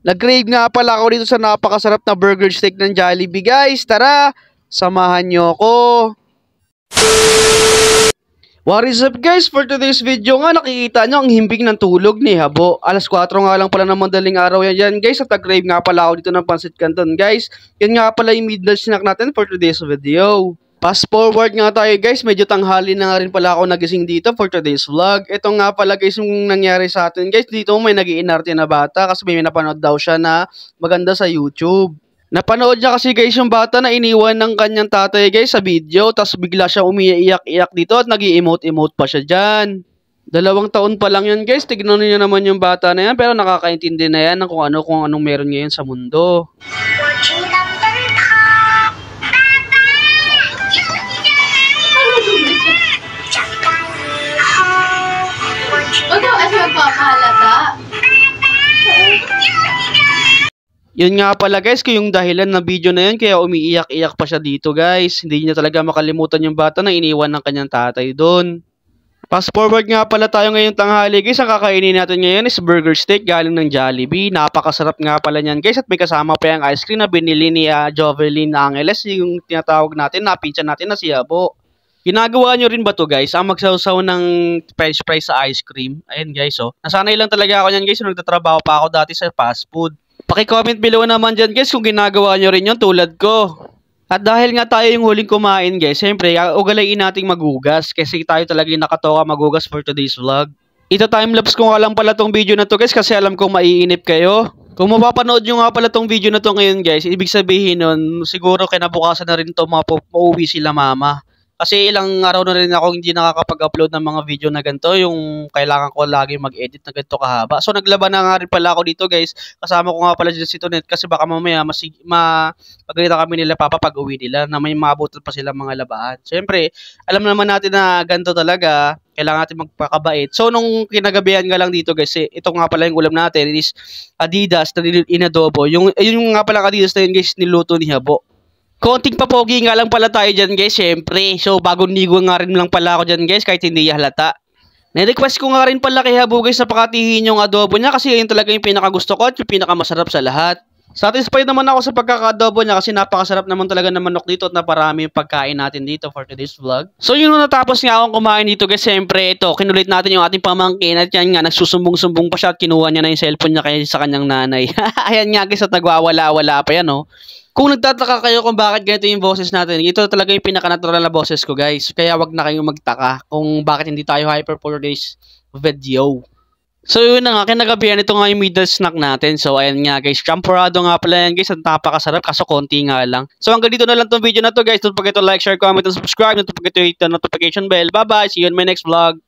Nag-crave nga pala ako dito sa napakasarap na burger steak ng Jollibee, guys. Tara, samahan nyo ako. What is up, guys? For today's video nga, nakikita nyo ang himbing ng tulog ni Habo. Alas 4 nga lang pala ng madaling araw yan guys. At nag-crave nga pala ako dito ng Pancit Canton, guys. Yan nga pala yung midnight snack natin for today's video. Fast forward nga tayo, guys, medyo tanghali na nga rin pala ako nagising dito for today's vlog. Ito nga pala, guys, yung nangyari sa atin, guys. Dito may nag-iinarte na bata kasi may napanood daw siya na maganda sa YouTube. Napanood niya kasi, guys, yung bata na iniwan ng kanyang tatay, guys, sa video. Tapos bigla siya umiiyak-iyak dito at nag-i-emote-emote pa siya dyan. 2 taon pa lang yan, guys. Tignan niyo naman yung bata na yan, pero nakakaintindi na yan ng kung anong meron ngayon sa mundo. Yun nga pala, guys, yung dahilan ng video na yun kaya umiiyak-iyak pa siya dito, guys. Hindi niya talaga makalimutan yung bata na iniwan ng kanyang tatay doon. Fast forward nga pala tayo ngayong tanghali, guys. Ang kakainin natin ngayon is burger steak galing ng Jollibee. Napakasarap nga pala niyan, guys. At may kasama pa yung ice cream na binili ni Jovelyn Angeles, yung tinatawag natin na pinsan natin na si Habo. Ginagawa nyo rin ba to, guys? Ang magsawsaw ng french fries sa ice cream. Ayun, guys, oh. Nasanay lang talaga ako niyan, guys. Nagtatrabaho pa ako dati sa fast food. Paki-comment below naman dyan, guys, kung ginagawa nyo rin yun tulad ko. At dahil nga tayo yung huling kumain, guys, siyempre, ugalayin nating magugas kasi tayo talaga yung nakatoka magugas for today's vlog. Ito timelapse ko nga lang pala tong video na to, guys, kasi alam kong maiinip kayo. Kung mapapanood nyo nga pala tong video na to ngayon, guys, ibig sabihin nun, siguro kinabukasan na rin to mauwi sila mama. Kasi ilang araw na rin ako hindi nakakapag-upload ng mga video na ganito, yung kailangan ko lagi mag-edit na ganito kahaba. So naglaban na nga rin pala ako dito, guys. Kasama ko nga pala dyan si Tonet kasi baka mamaya pagalitan kami nila papa pag uwi nila na may mabutan pa sila mga labaan. Siyempre, alam naman natin na ganito talaga, kailangan natin magpakabait. So nung kinagabihan nga lang dito, guys, ito nga pala yung ulam natin is Adidas na inadobo. Yung nga pala Adidas na yun, guys, niluto ni Habo. Konting papogi nga lang pala tayo dyan, guys, syempre. So, bagong ligo nga rin lang pala ako dyan, guys, kahit hindi halata. Na-request ko nga rin pala kay Habo, guys, na pakatihin yung adobo niya kasi yun talaga yung pinakagusto ko at yung pinakamasarap sa lahat. Satisfied naman ako sa pagkakadobo niya kasi napakasarap naman talaga ng manok dito at naparami yung pagkain natin dito for today's vlog. So, yun natapos nga akong kumain dito, guys, syempre, ito, kinulit natin yung ating pamangkin at yan nga, nagsusumbong-sumbong pa siya at kinuha niya na yung cellphone niya kaya sa kanyang nanay. Ayan nga, guys, at nagwawala-wala pa yan, oh. Kung nagtataka kayo kung bakit ganito yung boses natin, ito talaga yung pinaka-natural na boses ko, guys. Kaya wag na kayong magtaka kung bakit hindi tayo hyper for today's video. So yun na nga, kinagabihan ito nga yung middle snack natin. So ayan nga, guys, champurado nga pala yan, guys. Ang napakasarap kaso konti nga lang. So hanggang dito na lang tong video na to, guys. Don't forget to like, share, comment, and subscribe. Don't forget to hit the notification bell. Bye-bye! See you in my next vlog.